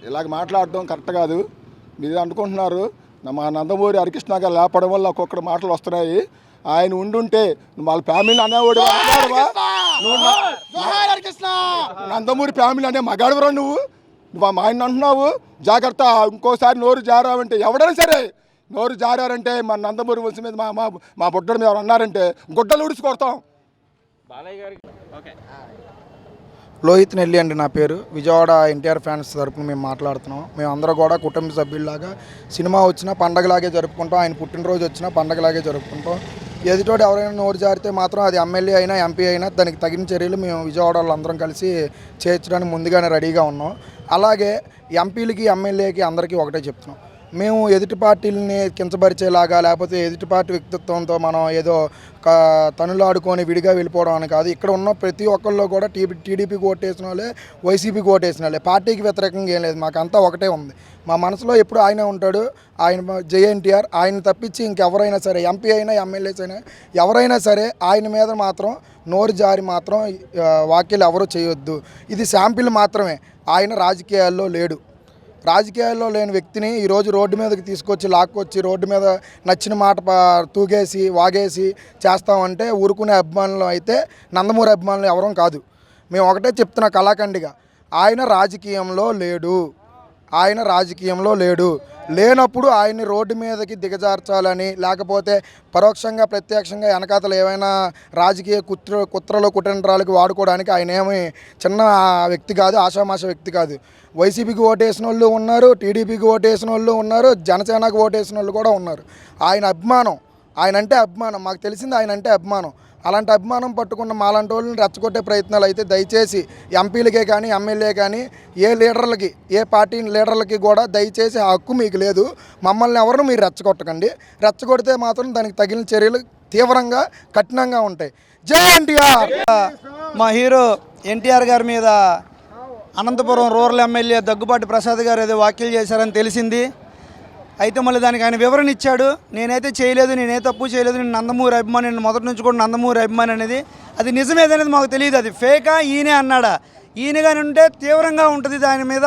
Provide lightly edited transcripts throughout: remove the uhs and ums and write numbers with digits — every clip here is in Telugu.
ఇలాగ మాట్లాడడం కరెక్ట్ కాదు. మీరు అనుకుంటున్నారు మా నందమూరి హరికృష్ణ గారు లేపడం వల్ల ఒక్కొక్కటి మాటలు వస్తున్నాయి. ఆయన ఉండుంటే వాళ్ళ ఫ్యామిలీ అనేవాడు నందమూరి ఫ్యామిలీ అనే మగాడువరా నువ్వు ఆయన అంటున్నావు. జాగ్రత్త, ఇంకోసారి నోరు జారావంటే ఎవడైనా సరే నోరు జారారంటే మా నందమూరి వంశం మీద మా బుడ్డడి మీద ఎవరు అన్నారంటే గుడ్డలు ఉడిచి కొడతాం. లోహిత్ నెల్లి అండి నా పేరు. విజయవాడ ఎన్టీఆర్ ఫ్యాన్స్ తరపున మేము మాట్లాడుతున్నాం. మేము అందరూ కూడా కుటుంబ సభ్యుల్లాగా సినిమా వచ్చినా పండగలాగే జరుపుకుంటాం. ఆయన పుట్టినరోజు వచ్చినా పండగలాగే జరుపుకుంటాం. ఎదుటోడు ఎవరైనా నోరు జారితే మాత్రం అది ఎమ్మెల్యే అయినా ఎంపీ అయినా దానికి తగిన చర్యలు మేము విజయవాడ వాళ్ళందరం కలిసి చేర్చడానికి ముందుగానే రెడీగా ఉన్నాం. అలాగే ఎంపీలకి ఎమ్మెల్యేకి అందరికీ ఒకటే చెప్తున్నాం, మేము ఎదుటి పార్టీలని కించపరిచేలాగా లేకపోతే ఎదుటి పార్టీ వ్యక్తిత్వంతో మనం ఏదో తనులాడుకొని విడిగా వెళ్ళిపోవడం అని కాదు. ఇక్కడ ఉన్న ప్రతి ఒక్కళ్ళు కూడా టీడీపీకి ఓటేసిన వాళ్ళే, వైసీపీకి ఓటేసిన వాళ్ళే. పార్టీకి వ్యతిరేకంగా ఏం లేదు, మాకంతా ఒకటే ఉంది. మా మనసులో ఎప్పుడు ఆయనే ఉంటాడు. ఆయన జేఎన్టీఆర్. ఆయన తప్పించి ఇంకెవరైనా సరే ఎంపీ అయినా ఎమ్మెల్యేస్ అయినా ఎవరైనా సరే ఆయన మీద మాత్రం నోరు జారి మాత్రం వ్యాఖ్యలు ఎవరూ చేయొద్దు. ఇది శాంపిల్ మాత్రమే. ఆయన రాజకీయాల్లో లేడు. రాజకీయాల్లో లేని వ్యక్తిని ఈరోజు రోడ్డు మీదకి తీసుకొచ్చి లాక్కొచ్చి రోడ్డు మీద నచ్చిన మాట తూగేసి వాగేసి చేస్తామంటే ఊరుకునే అభిమానులు అయితే నందమూరి అభిమానులు ఎవరూ కాదు. మేము ఒకటే చెప్తున్నా కళాఖండిగా, ఆయన రాజకీయంలో లేడు. ఆయన రాజకీయంలో లేనప్పుడు ఆయన్ని రోడ్డు మీదకి దిగజార్చాలని లేకపోతే పరోక్షంగా ప్రత్యక్షంగా వెనకాతలు ఏమైనా రాజకీయ కుట్రలు కుతంత్రాలకు వాడుకోవడానికి ఆయన ఏమి చిన్న వ్యక్తి కాదు, ఆషామాష వ్యక్తి కాదు. వైసీపీకి ఓటేసిన వాళ్ళు ఉన్నారు, టీడీపీకి ఓటేసిన వాళ్ళు ఉన్నారు, జనసేనకు ఓటేసిన వాళ్ళు కూడా ఉన్నారు. ఆయన అభిమానం, ఆయన అంటే అభిమానం, మాకు తెలిసింది ఆయన అంటే అభిమానం. అలాంటి అభిమానం పట్టుకున్న మాలాంటి వాళ్ళని రెచ్చగొట్టే ప్రయత్నాలు అయితే దయచేసి ఎంపీలకే కానీ ఎమ్మెల్యే కానీ ఏ లీడర్లకి ఏ పార్టీ లీడర్లకి కూడా దయచేసి ఆ హక్కు మీకు లేదు. మమ్మల్ని ఎవరు మీరు రెచ్చగొట్టకండి. రెచ్చగొడితే మాత్రం దానికి తగిన చర్యలు తీవ్రంగా కఠినంగా ఉంటాయి. జై ఎన్టీఆర్. మా హీరో ఎన్టీఆర్ గారి మీద అనంతపురం రూరల్ ఎమ్మెల్యే దగ్గుబాటి ప్రసాద్ గారు ఏదో వ్యాఖ్యలు చేశారని తెలిసింది. అయితే మళ్ళీ దానికి ఆయన వివరణ ఇచ్చాడు. నేనైతే చేయలేదు, నేనే తప్పు చేయలేదు, నేను నందమూరి అభిమాని, నేను మొదటి నుంచి కూడా నందమూరి అభిమాని అనేది అది నిజమేదనేది మాకు తెలియదు. అది ఫేకా ఈయనే అన్నాడా? ఈయనగాని ఉంటే తీవ్రంగా ఉంటుంది దాని మీద.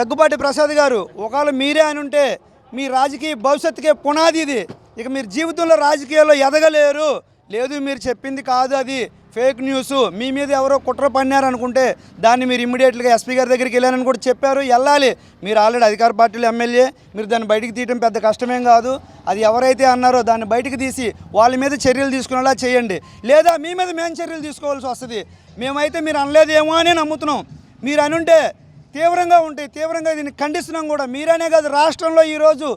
దగ్గుబాటి ప్రసాద్ గారు ఒకవేళ మీరే అని ఉంటే మీ రాజకీయ భవిష్యత్తుకే పునాది ఇది. ఇక మీరు జీవితంలో రాజకీయాల్లో ఎదగలేరు. లేదు, మీరు చెప్పింది కాదు, అది ఫేక్ న్యూస్, మీ మీద ఎవరో కుట్ర పన్నారనుకుంటే దాన్ని మీరు ఇమ్మీడియట్గా ఎస్పీ గారి దగ్గరికి వెళ్ళారని కూడా చెప్పారు. వెళ్ళాలి. మీరు ఆల్రెడీ అధికార పార్టీలో ఎమ్మెల్యే, మీరు దాన్ని బయటికి తీయడం పెద్ద కష్టమేం కాదు. అది ఎవరైతే అన్నారో దాన్ని బయటికి తీసి వాళ్ళ మీద చర్యలు తీసుకునేలా చేయండి. లేదా మీ మీద మేము చర్యలు తీసుకోవాల్సి వస్తుంది. మేమైతే మీరు అనలేదేమో అని నమ్ముతున్నాం. మీరు అనుంటే తీవ్రంగా ఉంటాయి. తీవ్రంగా దీన్ని ఖండిస్తున్నాం కూడా. మీరనే కాదు, రాష్ట్రంలో ఈరోజు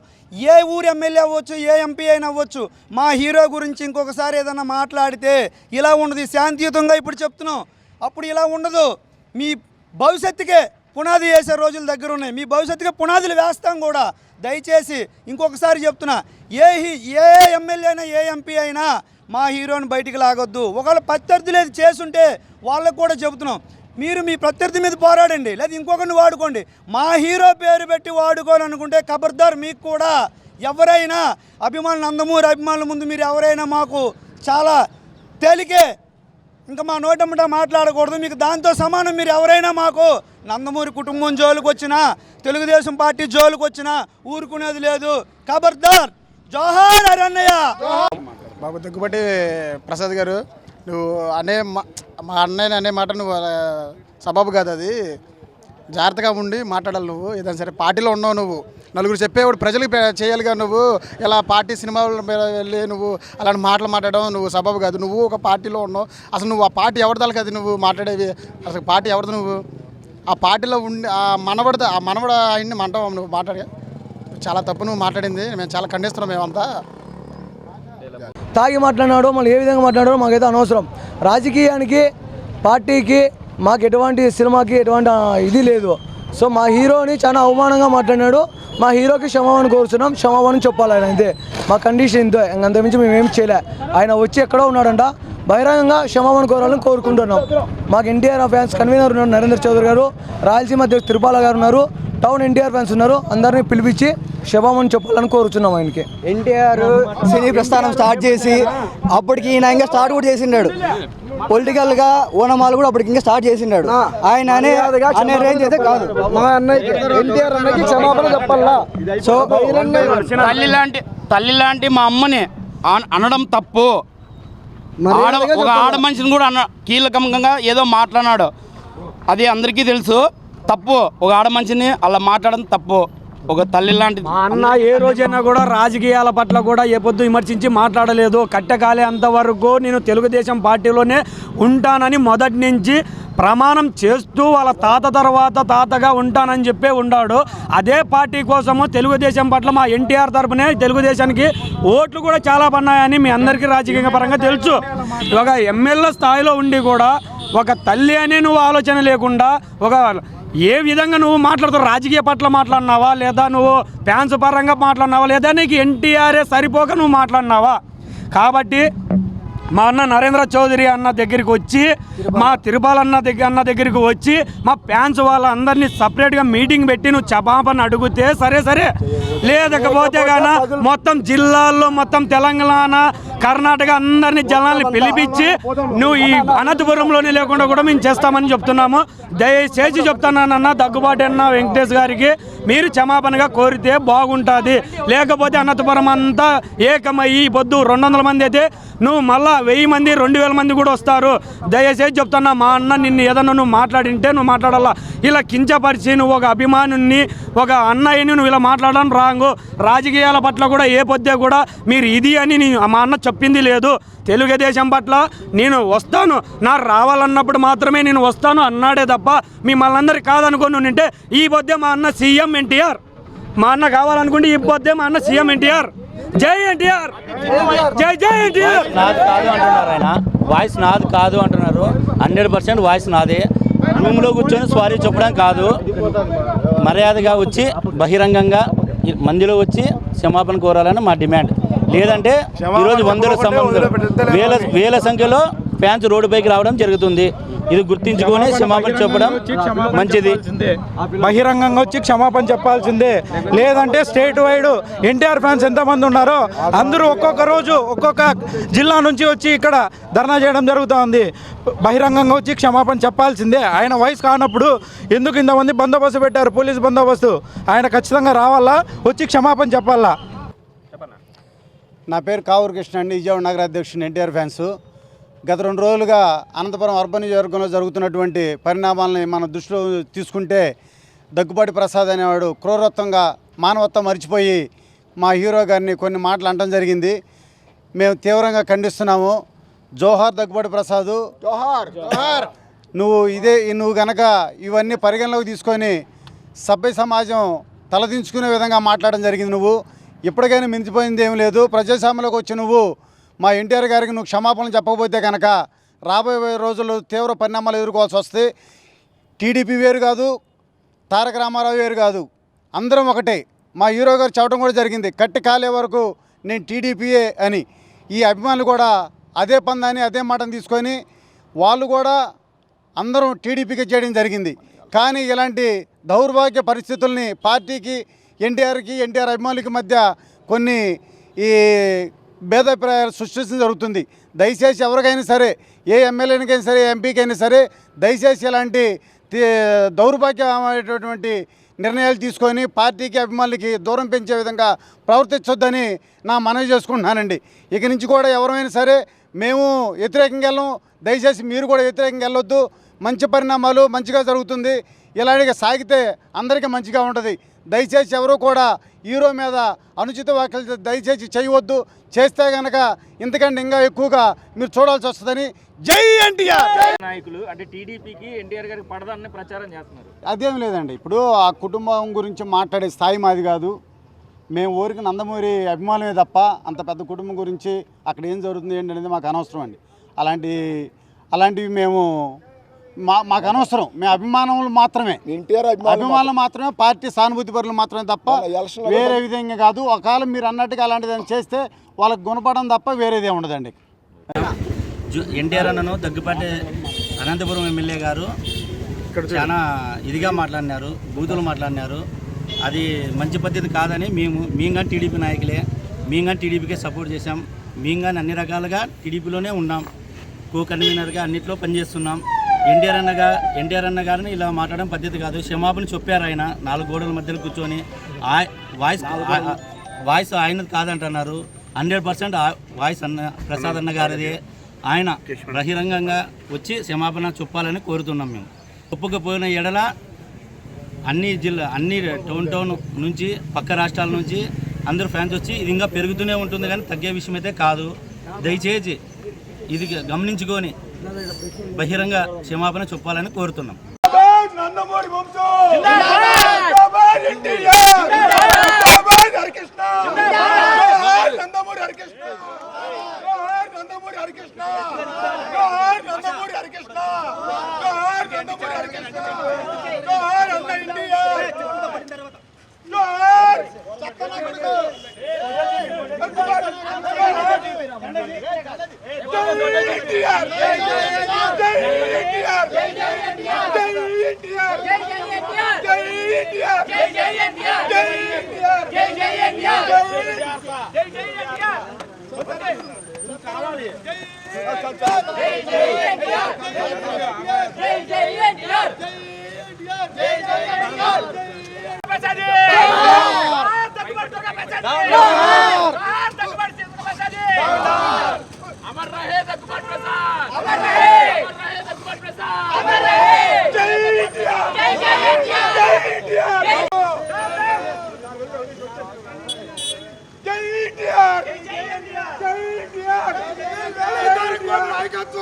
ఏ ఊరు ఎమ్మెల్యే అవ్వచ్చు, ఏ ఎంపీ అయినా అవ్వచ్చు, మా హీరో గురించి ఇంకొకసారి ఏదైనా మాట్లాడితే ఇలా ఉండదు. శాంతియుతంగా ఇప్పుడు చెప్తున్నాం, అప్పుడు ఇలా ఉండదు. మీ భవిష్యత్తుకే పునాది వేసే రోజులు దగ్గర ఉన్నాయి. మీ భవిష్యత్తుకే పునాదులు వేస్తాం కూడా. దయచేసి ఇంకొకసారి చెప్తున్నా, ఏ ఎమ్మెల్యే అయినా ఏ ఎంపీ అయినా మా హీరోని బయటికి లాగొద్దు. ఒకవేళ ప్రత్యర్థులు ఏది చేసుంటే వాళ్ళకు కూడా చెబుతున్నాం, మీరు మీ ప్రత్యర్థి మీద పోరాడండి, లేదా ఇంకొకరిని వాడుకోండి. మా హీరో పేరు పెట్టి వాడుకోవాలనుకుంటే ఖబర్దార్. మీకు కూడా ఎవరైనా అభిమానులు, నందమూరి అభిమానుల ముందు మీరు ఎవరైనా మాకు చాలా తేలికే, ఇంకా మా నోటమ్మట మాట్లాడకూడదు. మీకు దాంతో సమానం. మీరు ఎవరైనా మాకు నందమూరి కుటుంబం జోలికి వచ్చినా, తెలుగుదేశం పార్టీ జోలికి వచ్చినా ఊరుకునేది లేదు. ఖబర్దార్. జోహార్ అరణ్య. బాబు దగ్గుబాటి ప్రసాద్ గారు, నువ్వు మా అన్నయ్య అనే మాట నువ్వు సబబు కాదు. అది జాగ్రత్తగా ఉండి మాట్లాడాలి. నువ్వు ఏదైనా సరే పార్టీలో ఉన్నావు, నువ్వు నలుగురు చెప్పేవాడు ప్రజలకు చేయాలిగా. నువ్వు ఇలా పార్టీ సినిమాల మీద వెళ్ళి నువ్వు అలాంటి మాటలు మాట్లాడడం నువ్వు సబబు కాదు. నువ్వు ఒక పార్టీలో ఉన్నావు. అసలు నువ్వు ఆ పార్టీ ఎవరిదాలి కదా నువ్వు మాట్లాడేవి? అసలు పార్టీ ఎవరిది? నువ్వు ఆ పార్టీలో ఉండి ఆ మనవడ ఆయన్ని మంటావు నువ్వు మాట్లాడే. చాలా తప్పు నువ్వు మాట్లాడింది. మేము చాలా ఖండిస్తున్నాం. మేమంతా తాగి మాట్లాడినాడో మళ్ళీ ఏ విధంగా మాట్లాడాడో మాకైతే అనవసరం. రాజకీయానికి పార్టీకి మాకు ఎటువంటి సినిమాకి ఎటువంటి ఇది లేదు. సో మా హీరోని చాలా అవమానంగా మాట్లాడినాడు. మా హీరోకి క్షమాపణ కోరుతున్నాం. క్షమాపణ చెప్పాలి ఆయన, అంతే మా కండిషన్. ఇంతే, అంతమించి మేమేం చేయలే. ఆయన వచ్చి ఎక్కడో ఉన్నాడంట, బహిరంగంగా క్షమాపణ కోరాలని కోరుకుంటున్నాం. మాకు ఎన్టీఆర్ ఫ్యాన్స్ కన్వీనర్ ఉన్నారు నరేంద్ర చౌదరి గారు, రాయలసీమ అధ్యక్షుడు తిరుపాల గారు ఉన్నారు, టౌన్ ఎన్టీఆర్ ఫ్యాన్స్ ఉన్నారు. అందరినీ పిలిపించి క్షమాపణ చెప్పాలని కోరుచున్నాం. ఆయనకి ఎన్టీఆర్ సినీ ప్రస్థానం స్టార్ట్ చేసి అప్పటికి ఈయన ఇంకా స్టార్ట్ కూడా చేసిండాడు. పొలిటికల్ గా ఓనమాలు కూడా అప్పటికి ఇంకా స్టార్ట్ చేసిండాడు. ఆయన అనే రేంజ్ అయితే కాదు. మా అన్నయ్య ఎన్టీఆర్ అన్నకి క్షమాపణ చెప్పాలా. సో తల్లి లాంటి మా అమ్మని అనడం తప్పు. ఒక ఆడ మనిషిని కూడా కీలకంగా ఏదో మాట్లాడినాడు, అది అందరికీ తెలుసు. తప్పు, ఒక ఆడ మనిషిని అలా మాట్లాడడం తప్పు. ఒక తల్లి లాంటి మా అన్న ఏ రోజైనా కూడా రాజకీయాల పట్ల కూడా ఏ పొద్దు విమర్శించి మాట్లాడలేదు. కట్టెకాలే అంతవరకు నేను తెలుగుదేశం పార్టీలోనే ఉంటానని మొదటి నుంచి ప్రమాణం చేస్తూ వాళ్ళ తాత తర్వాత తాతగా ఉంటానని చెప్పే ఉన్నాడు. అదే పార్టీ కోసము తెలుగుదేశం పట్ల మా ఎన్టీఆర్ తరపునే తెలుగుదేశానికి ఓట్లు కూడా చాలా పన్నాయని మీ అందరికీ రాజకీయ పరంగా తెలుసు. ఒక ఎమ్మెల్యే స్థాయిలో ఉండి కూడా ఒక తల్లి అనే నువ్వు ఆలోచన లేకుండా ఒక ఏ విధంగా నువ్వు మాట్లాడుతావు? రాజకీయ పట్ల మాట్లాడినావా, లేదా నువ్వు ఫ్యాన్స్ పరంగా మాట్లాడినావా, లేదా నీకు ఎన్టీఆర్ఏ సరిపోక నువ్వు మాట్లాడినావా? కాబట్టి మా అన్న నరేంద్ర చౌదరి అన్న దగ్గరికి వచ్చి, మా తిరుపాల అన్న దగ్గరికి వచ్చి, మా ఫ్యాన్స్ వాళ్ళందరినీ సపరేట్గా మీటింగ్ పెట్టి నువ్వు క్షమాపణ అడిగితే సరే, లేకపోతే కానీ మొత్తం జిల్లాల్లో మొత్తం తెలంగాణ కర్ణాటక అందరినీ జనాల్ని పిలిపించి నువ్వు ఈ అనంతపురంలోనే లేకుండా కూడా మేము చేస్తామని చెప్తున్నాము. దయచేసి చెప్తున్నానన్న దగ్గుబాటి అన్న వెంకటేష్ గారికి మీరు క్షమాపణగా కోరితే బాగుంటుంది. లేకపోతే అనంతపురం అంతా ఏకమయ్యి పొద్దు 200 మంది అయితే నువ్వు మళ్ళా 1000 మంది 2000 మంది కూడా వస్తారు. దయచేసి చెప్తున్నా, మా అన్న నిన్ను ఏదన్నా నువ్వు మాట్లాడింటే నువ్వు మాట్లాడాలా. ఇలా కించపరిచి నువ్వు ఒక అభిమానుని, ఒక అన్నయ్యని నువ్వు ఇలా మాట్లాడడం రాంగు. రాజకీయాల పట్ల కూడా ఏ పొద్దే కూడా మీరు ఇది అని మా అన్న చెప్పింది లేదు. తెలుగుదేశం పట్ల నేను వస్తాను, నాకు రావాలన్నప్పుడు మాత్రమే నేను వస్తాను అన్నాడే తప్ప మిమ్మల్ని అందరు కాదనుకొని ఉంటే ఈ పొద్దే మా అన్న సీఎం ఎన్టీఆర్. మా అన్న కావాలనుకుంటే ఈ పొద్దే మా అన్న సీఎం ఎన్టీఆర్. జై ఎన్టీఆర్, జై ఎన్టీఆర్. నాది కాదు అంటున్నారు, ఆయన వాయిస్ నాది కాదు అంటున్నారు. 100% వాయిస్ నాదే. రూమ్లో కూర్చొని సారీ చెప్పడం కాదు, మర్యాదగా వచ్చి బహిరంగంగా మందిలో వచ్చి క్షమాపణ కోరాలని మా డిమాండ్. లేదంటే ఈరోజు వేల సంఖ్యలో ఫ్యాన్స్ రోడ్డుపైకి రావడం జరుగుతుంది. ఇది గుర్తించుకొని క్షమాపణ చెప్పడం మంచిది. బహిరంగంగా వచ్చి క్షమాపణ చెప్పాల్సిందే. లేదంటే స్టేట్ వైడ్ ఎన్టీఆర్ ఫ్యాన్స్ ఎంతమంది ఉన్నారో అందరూ ఒక్కొక్క రోజు ఒక్కొక్క జిల్లా నుంచి వచ్చి ఇక్కడ ధర్నా చేయడం జరుగుతుంది. బహిరంగంగా వచ్చి క్షమాపణ చెప్పాల్సిందే. ఆయన వయసు కానప్పుడు ఎందుకు ఇంతమంది బందోబస్తు పెట్టారు, పోలీస్ బందోబస్తు. ఆయన ఖచ్చితంగా రావాలా, వచ్చి క్షమాపణ చెప్పాలా. నా పేరు కావూరు కృష్ణ అండి, విజయవాడ నగర అధ్యక్షుడు ఎన్టీఆర్ ఫ్యాన్స్. గత 2 రోజులుగా అనంతపురం అర్బన్ నియోజకవర్గంలో జరుగుతున్నటువంటి పరిణామాలని మనం దృష్టిలో తీసుకుంటే దగ్గుబాటి ప్రసాద్ అనేవాడు క్రూరత్వంగా మానవత్వం మర్చిపోయి మా హీరో గారిని కొన్ని మాటలు అనడం జరిగింది. మేము తీవ్రంగా ఖండిస్తున్నాము. జోహార్ దగ్గుబాటి ప్రసాద్, జోహార్. నువ్వు గనక ఇవన్నీ పరిగణలోకి తీసుకొని సభ్య సమాజం తలదించుకునే విధంగా మాట్లాడడం జరిగింది. నువ్వు ఇప్పటికైనా మించిపోయింది ఏం లేదు. ప్రజాస్వామ్యంలోకి వచ్చి నువ్వు మా ఎన్టీఆర్ గారికి నువ్వు క్షమాపణలు చెప్పకపోతే కనుక రాబోయే రోజుల్లో తీవ్ర పరిణామాలు ఎదుర్కోవాల్సి వస్తే టీడీపీ వేరు కాదు, తారక రామారావు వేరు కాదు, అందరం ఒకటే. మా హీరో గారు చెప్పడం కూడా జరిగింది, కట్టి కాలే వరకు నేను టీడీపీయే అని. ఈ అభిమానులు కూడా అదే పందాన్ని అదే మాటను తీసుకొని వాళ్ళు కూడా అందరం టీడీపీకి చేయడం జరిగింది. కానీ ఇలాంటి దౌర్భాగ్య పరిస్థితుల్ని పార్టీకి, ఎన్టీఆర్ అభిమానులకి మధ్య కొన్ని ఈ భేదాభిప్రాయాలు సృష్టించడం జరుగుతుంది. దయచేసి ఎవరికైనా సరే, ఏ ఎమ్మెల్యేనికైనా సరే, ఎంపీకైనా సరే, దయచేసి ఇలాంటి దౌర్భాగ్యమైనటువంటి నిర్ణయాలు తీసుకొని పార్టీకి అభిమానులకి దూరం పెంచే విధంగా ప్రవర్తించొద్దని నా మనవి చేసుకుంటున్నానండి. ఇక నుంచి కూడా ఎవరైనా సరే మేము వ్యతిరేకంగా వెళ్ళం, దయచేసి మీరు కూడా వ్యతిరేకంగా వెళ్ళొద్దు. మంచి పరిణామాలు మంచిగా జరుగుతుంది. ఇలాంటిగా సాగితే అందరికీ మంచిగా ఉంటుంది. దయచేసి ఎవరు కూడా హీరో మీద అనుచిత వ్యాఖ్యలు దయచేసి చేయవద్దు. చేస్తే కనుక ఇంతకంటే ఇంకా ఎక్కువగా మీరు చూడాల్సి వస్తుందని. జై ఎన్టీఆర్. నాయకులు అంటే టీడీపీకి ఎన్టీఆర్ గారికి పడదాన్ని ప్రచారం చేస్తున్నారు. అదేం లేదండి, ఇప్పుడు ఆ కుటుంబం గురించి మాట్లాడే స్థాయి మాది కాదు. మేము ఊరికి నందమూరి అభిమానమే తప్ప అంత పెద్ద కుటుంబం గురించి అక్కడ ఏం జరుగుతుంది ఏంటనేది మాకు అనవసరం అండి. అలాంటివి మాకు అనవసరం. మేము అభిమానులు మాత్రమే, అభిమానులు మాత్రమే, పార్టీ సానుభూతి పరులు మాత్రమే తప్ప వేరే విధంగా కాదు. ఒకవేళ మీరు అన్నట్టుగా అలాంటిది చేస్తే వాళ్ళకి గుణపడడం తప్ప వేరేదే ఉండదండి. ఎన్టీఆర్ అన్నను దగ్గుపాటి అనంతపురం ఎమ్మెల్యే గారు చాలా ఇదిగా మాట్లాడినారు, బూతులు మాట్లాడినారు. అది మంచి పద్ధతి కాదని మేము కానీ టీడీపీ నాయకులే, మేము కానీ టీడీపీకే సపోర్ట్ చేశాం. మేము కానీ అన్ని రకాలుగా టీడీపీలోనే ఉన్నాం. కో కన్వీనర్గా అన్నింటిలో పనిచేస్తున్నాం. ఎన్టీఆర్ అన్న గారిని ఇలా మాట్లాడడం పద్ధతి కాదు. క్షమాపణ చెప్పారు ఆయన 4 గోడల మధ్యలో కూర్చొని. వాయిస్ ఆయనది కాదంటున్నారు. 100% వాయిస్ ప్రసాద్ అన్న గారిది. ఆయన బహిరంగంగా వచ్చి క్షమాపణ చెప్పాలని కోరుతున్నాం. మేము ఒప్పుకపోయిన ఎడల అన్ని టౌన్ నుంచి పక్క రాష్ట్రాల నుంచి అందరూ ఫ్యాన్స్ వచ్చి ఇది ఇంకా పెరుగుతూనే ఉంటుంది, కానీ తగ్గే విషయం అయితే కాదు. దయచేసి ఇది గమనించుకొని బహిరంగ క్షమాపణ చెప్పాలని కోరుతున్నాం. నందమూరి వంశం జిందాబాద్ ఎన్టీఆర్ జిందాబాద్ హరికృష్ణ జిందాబాద్ నందమూరి హరికృష్ణ జిందాబాద్ నందమూరి హరికృష్ణ జిందాబాద్ నందమూరి హరికృష్ణ జిందాబాద్ నందమూరి హరికృష్ణ జిందాబాద్ అన్న ఎన్టీఆర్ జిందాబాద్ చక్కనగడు ఎన్టీఆర్ अमर रहे दग्गुबाटी प्रसाद, अमर रहे दग्गुबाटी प्रसाद, अमर रहे जय इंडिया, जय इंडिया, जय इंडिया, जय इंडिया, जय इंडिया, तारक बाबू नायकत्व,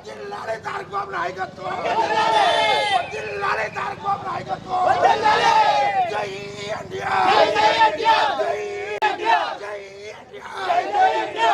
जिल्लाले तारक बाबू नायकत्व, जिल्लाले तारक बाबू नायकत्व, जय इंडिया, जय इंडिया, जय इंडिया, जय इंडिया.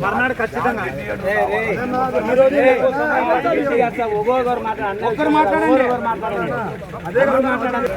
మర్నాడు ఖచ్చితంగా ఒక్కరు మాట్లాడండి. అదే మాట్లాడండి.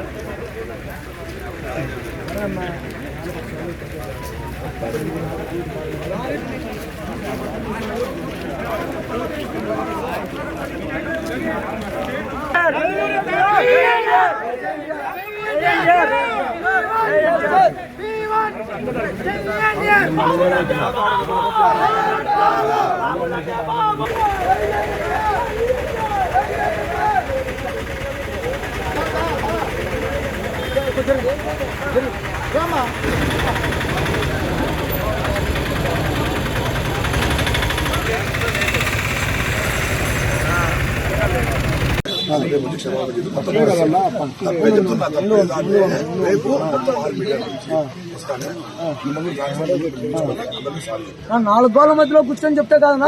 నాలుగు గోళ్ల మధ్యలో కూర్చొని చెప్తే కదా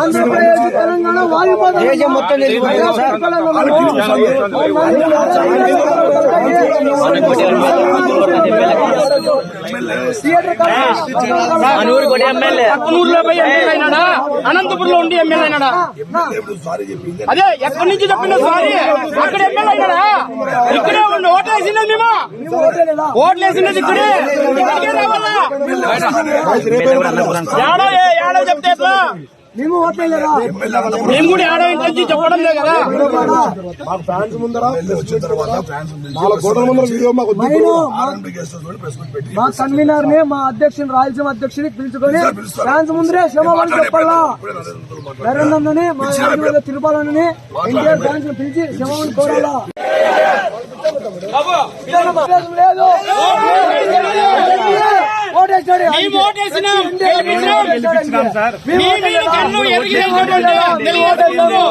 ఆంధ్రప్రదేశ్ తెలంగాణ అనంతపురంలో ఉండి ఎమ్మెల్యే అయినాడా? అదే ఎక్కడి నుంచి చెప్పిండే సారీ అక్కడ ఎమ్మెల్యే అయినాడా? ఇక్కడే ఉండి ఓట్లేసినది మేము, ఓట్లేసినది ఇక్కడే. ఏడో చెప్తే ఎట్లా? మేము ఓట్లేదా? మేము కూడా ఏడో ఇంటి నుంచి చెప్పడం లేదు కదా. మా కన్వీనర్ ని, మా అధ్యక్షుని, రాయలసీమ అధ్యక్షుని పిలుచుకొని ఫ్యాన్స్ ముందరే క్షమాపణ చెప్పాలా. నరేంద్రని మా తిరుపాలని ఎన్టీఆర్ ఫ్యాన్స్ పిలిచి క్షమాపణ కోరాలా. లేదు ఓటేసి మేము ఓటేసినాం, గెలిపించినాం. మీ మీద కన్ను ఎరిగినటువంటి తెలుగు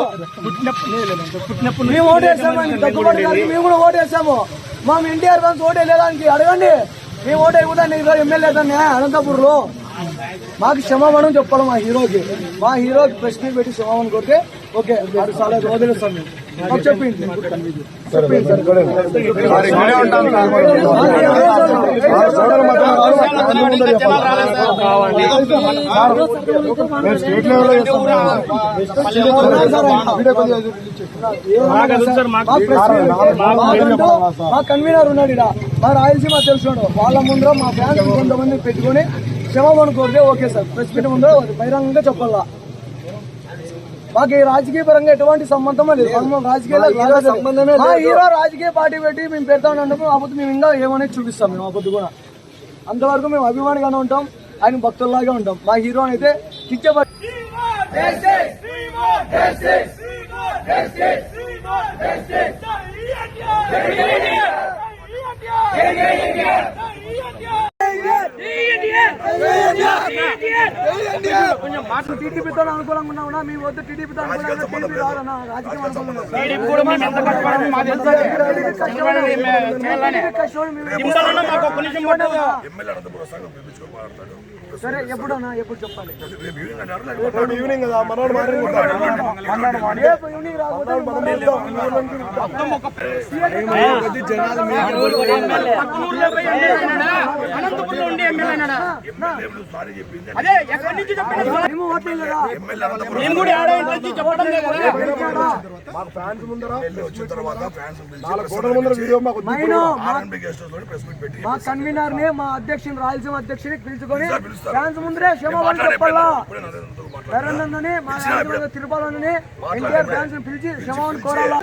మేము ఓటేసామండి, దగ్గుబాటి గారికి మేము కూడా ఓటేసాము. మా ఎన్టీఆర్ ఫ్యాన్స్ ఓటే లేదానికి అడగండి. మేము ఓటే ఇవ్వదాన్ని ఎమ్మెల్యే దాన్ని అనంతపూర్లో. మాకు క్షమాపణ చెప్పాలి మా హీరోకి. మా హీరోకి ప్రశ్న పెట్టి క్షమాపణ కొడితే ఓకే, అది చాలా వదిలేస్తాం మేము. మాకు చెప్పింది మా కన్వీనర్ ఉన్నాడు ఇక్కడ, మా రాయలసీమ తెలిసినాడు. వాళ్ళ ముందర మా ఫ్యాన్స్ కొంతమంది పెట్టుకుని క్షమాపణ కోరితే ఓకే సార్. ప్రెస్ మీట్ ముందర బహిరంగంగా చెప్పాలా. మాకు ఈ రాజకీయ పరంగా ఎటువంటి సంబంధమే లేదు. రాజకీయాల్లో సంబంధమే. మా హీరో రాజకీయ పార్టీ పెట్టి మేము పెడతామన్నప్పుడు అప్పుడు మేము ఇంకా ఏమనేది చూపిస్తాం. మేము అప్పుడు కూడా అంతవరకు మేము అభిమానిగానే ఉంటాం, ఆయన భక్తుల్లాగా ఉంటాం. మా హీరో అయితే కిచ్చే టీడీపీతో అనుకూలంగా ఉన్నా మేము వద్దు, టీడీపీతో అనుకూలంగా రాజకీయం సరే. ఎప్పుడన్నా ఎప్పుడు చెప్పాలి? ఈవినింగ్ అనంతపురంలో ఉండి ఎమ్మెల్యే అదే ఎక్కడి నుంచి చెప్పండి. మేము కూడా చెప్పడం మా కన్వీనర్ ని, మా అధ్యక్షుని, రాయలసీమ అధ్యక్షుని పిలుచుకొని ఫ్యాన్స్ ముందరే క్షమాపణ చెప్పాలా. నరేంద్రని, మా తిరుపతి ఎన్టీఆర్ ఫ్యాన్స్ పిలిచి క్షమాపణ కోరాలా.